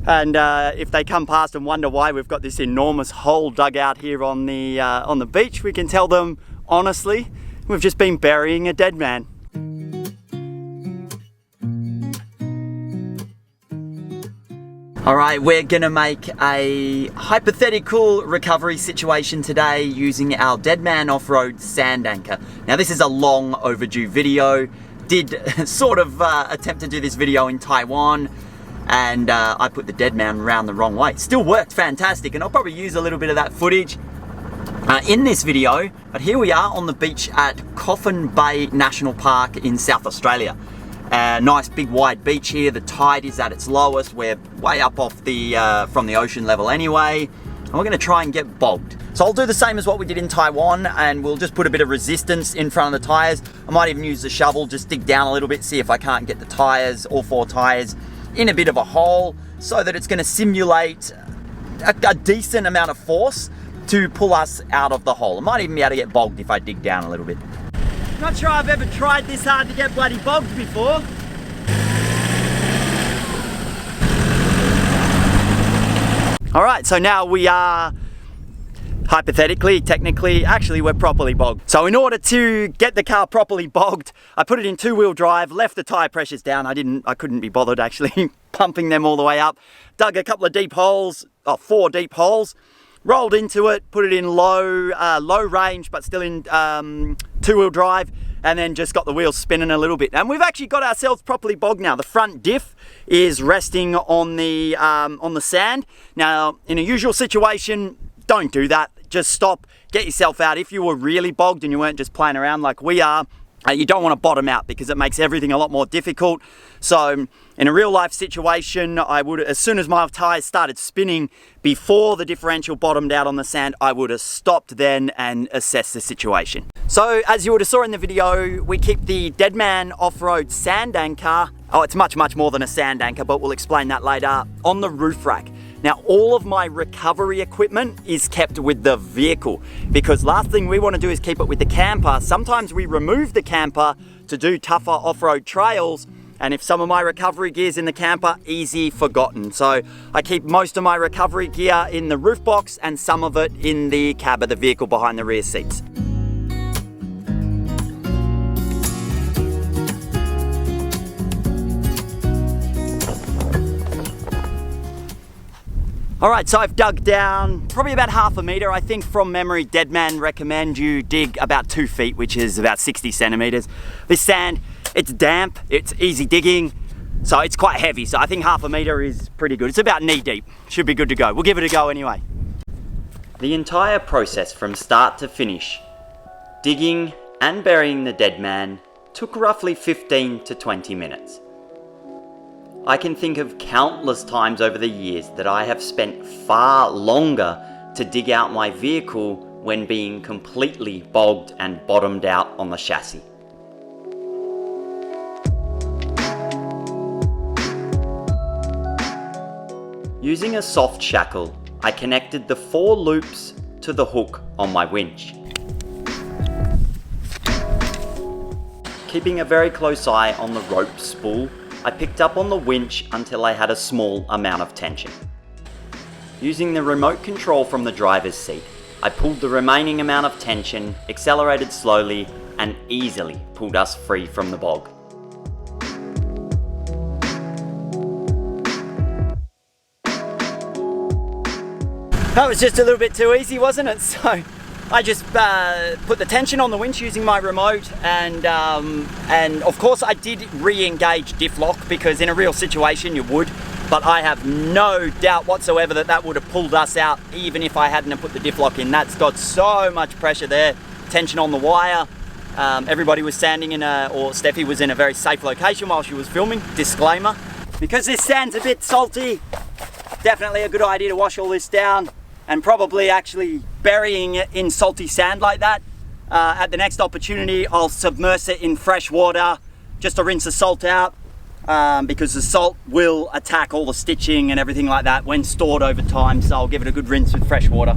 And if they come past and wonder why we've got this enormous hole dug out here on the beach, we can tell them honestly, we've just been burying a dead man. All right, we're gonna make a hypothetical recovery situation today using our Deadman Off-Road sand anchor. Now this is a long overdue video. Did sort of attempt to do this video in Taiwan, and I put the Deadman around the wrong way. Still worked fantastic, and I'll probably use a little bit of that footage in this video. But here we are on the beach at Coffin Bay National Park in South Australia. Nice big wide beach here. The tide is at its lowest. We're way up off the from the ocean level anyway, and we're going to try and get bogged. So I'll do the same as what we did in Taiwan, and we'll just put a bit of resistance in front of the tires. I might even use the shovel, just dig down a little bit, see if I can't get the tires, all 4 tires, in a bit of a hole, so that it's going to simulate a decent amount of force to pull us out of the hole. I might even be able to get bogged if I dig down a little bit. Not sure I've ever tried this hard to get bloody bogged before. Alright, so now we are hypothetically, technically, actually we're properly bogged. So in order to get the car properly bogged, I put it in 2-wheel drive, left the tyre pressures down. I couldn't be bothered actually pumping them all the way up. Dug a couple of deep holes, 4 deep holes, rolled into it, put it in low range, but still in 2-wheel drive, and then just got the wheels spinning a little bit. And we've actually got ourselves properly bogged now. The front diff is resting on the sand. Now, in a usual situation, don't do that. Just stop, get yourself out. If you were really bogged and you weren't just playing around like we are, you don't want to bottom out because it makes everything a lot more difficult. So in a real life situation, I would, as soon as my tires started spinning before the differential bottomed out on the sand, I would have stopped then and assessed the situation. So as you would have saw in the video, we keep the Deadman Off-Road sand anchor, it's much more than a sand anchor, but we'll explain that later, on the roof rack. Now, all of my recovery equipment is kept with the vehicle, because last thing we want to do is keep it with the camper. Sometimes we remove the camper to do tougher off-road trails, and if some of my recovery gear's in the camper, easy forgotten. So I keep most of my recovery gear in the roof box and some of it in the cab of the vehicle behind the rear seats. Alright, so I've dug down probably about 1/2 meter. I think from memory, Deadman recommend you dig about 2 feet, which is about 60 centimeters. This sand, it's damp, it's easy digging, so it's quite heavy. So I think 1/2 meter is pretty good. It's about knee deep. Should be good to go. We'll give it a go anyway. The entire process from start to finish, digging and burying the dead man, took roughly 15 to 20 minutes. I can think of countless times over the years that I have spent far longer to dig out my vehicle when being completely bogged and bottomed out on the chassis. Using a soft shackle, I connected the 4 loops to the hook on my winch. Keeping a very close eye on the rope spool, I picked up on the winch until I had a small amount of tension. Using the remote control from the driver's seat, I pulled the remaining amount of tension, accelerated slowly, and easily pulled us free from the bog. That was just a little bit too easy, wasn't it? So I just put the tension on the winch using my remote, and of course I did re-engage diff lock, because in a real situation you would, but I have no doubt whatsoever that that would have pulled us out even if I hadn't have put the diff lock in. That's got so much pressure there, tension on the wire. Everybody was standing in or Steffi was in a very safe location while she was filming, disclaimer. Because this sand's a bit salty, definitely a good idea to wash all this down, and probably actually burying it in salty sand like that. At the next opportunity, I'll submerge it in fresh water just to rinse the salt out, because the salt will attack all the stitching and everything like that when stored over time. So I'll give it a good rinse with fresh water.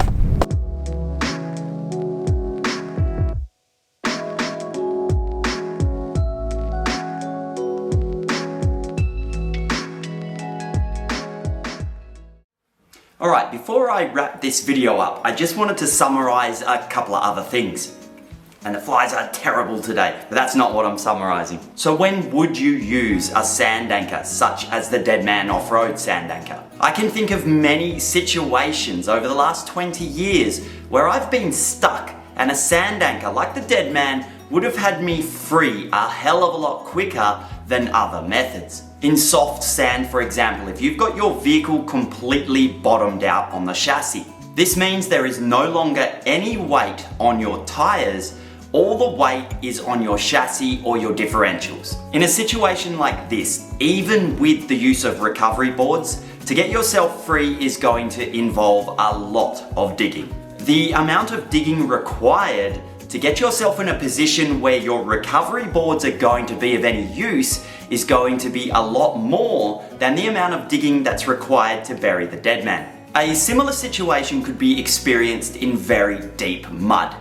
Alright, before I wrap this video up, I just wanted to summarize a couple of other things. And the flies are terrible today, but that's not what I'm summarizing. So when would you use a sand anchor, such as the Deadman Off-Road sand anchor? I can think of many situations over the last 20 years where I've been stuck and a sand anchor like the Deadman would have had me free a hell of a lot quicker than other methods. In soft sand, for example, if you've got your vehicle completely bottomed out on the chassis, this means there is no longer any weight on your tires. All the weight is on your chassis or your differentials. In a situation like this, even with the use of recovery boards, to get yourself free is going to involve a lot of digging. The amount of digging required to get yourself in a position where your recovery boards are going to be of any use is going to be a lot more than the amount of digging that's required to bury the Deadman. A similar situation could be experienced in very deep mud.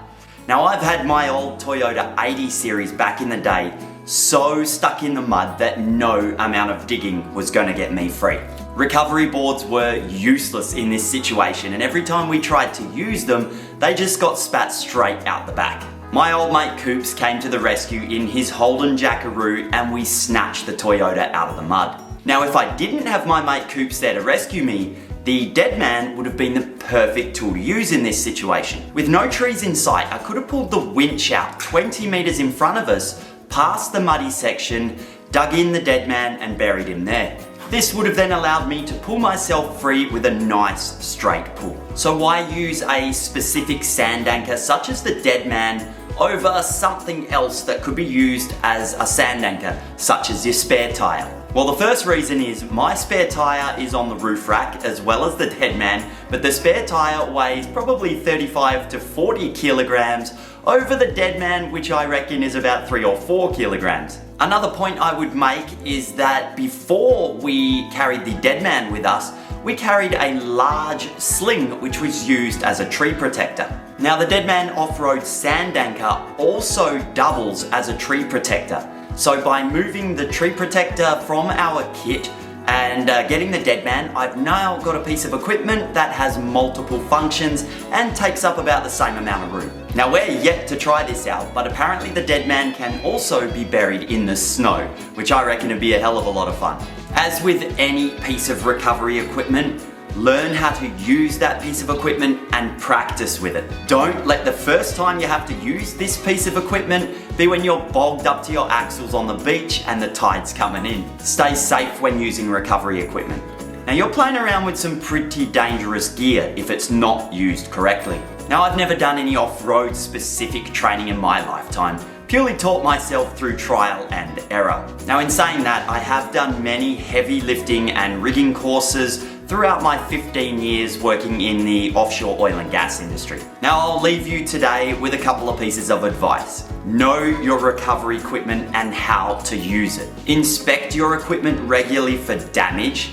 Now, I've had my old Toyota 80 series back in the day so stuck in the mud that no amount of digging was going to get me free. Recovery boards were useless in this situation, and every time we tried to use them, they just got spat straight out the back. My old mate Coops came to the rescue in his Holden Jackaroo and we snatched the Toyota out of the mud. Now, if I didn't have my mate Coops there to rescue me, the Deadman would have been the perfect tool to use in this situation. With no trees in sight, I could have pulled the winch out 20 meters in front of us, past the muddy section, dug in the Deadman and buried him there. This would have then allowed me to pull myself free with a nice straight pull. So why use a specific sand anchor such as the Deadman over something else that could be used as a sand anchor, such as your spare tire? Well, the first reason is my spare tire is on the roof rack as well as the Deadman, but the spare tire weighs probably 35 to 40 kilograms over the Deadman, which I reckon is about 3 or 4 kilograms. Another point I would make is that before we carried the Deadman with us, we carried a large sling which was used as a tree protector. Now, the Deadman Off-Road sand anchor also doubles as a tree protector. So by moving the tree protector from our kit and getting the Deadman, I've now got a piece of equipment that has multiple functions and takes up about the same amount of room. Now, we're yet to try this out, but apparently the Deadman can also be buried in the snow, which I reckon would be a hell of a lot of fun. As with any piece of recovery equipment, learn how to use that piece of equipment and practice with it. Don't let the first time you have to use this piece of equipment be when you're bogged up to your axles on the beach and the tide's coming in. Stay safe when using recovery equipment. Now, you're playing around with some pretty dangerous gear if it's not used correctly. Now, I've never done any off-road specific training in my lifetime, purely taught myself through trial and error. Now, in saying that, I have done many heavy lifting and rigging courses throughout my 15 years working in the offshore oil and gas industry. Now, I'll leave you today with a couple of pieces of advice. Know your recovery equipment and how to use it. Inspect your equipment regularly for damage.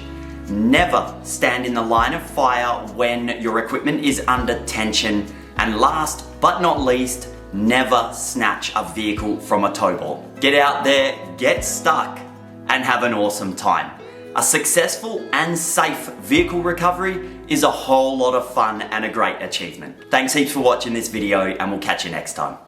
Never stand in the line of fire when your equipment is under tension. And last but not least, never snatch a vehicle from a tow ball. Get out there, get stuck, and have an awesome time. A successful and safe vehicle recovery is a whole lot of fun and a great achievement. Thanks heaps for watching this video, and we'll catch you next time.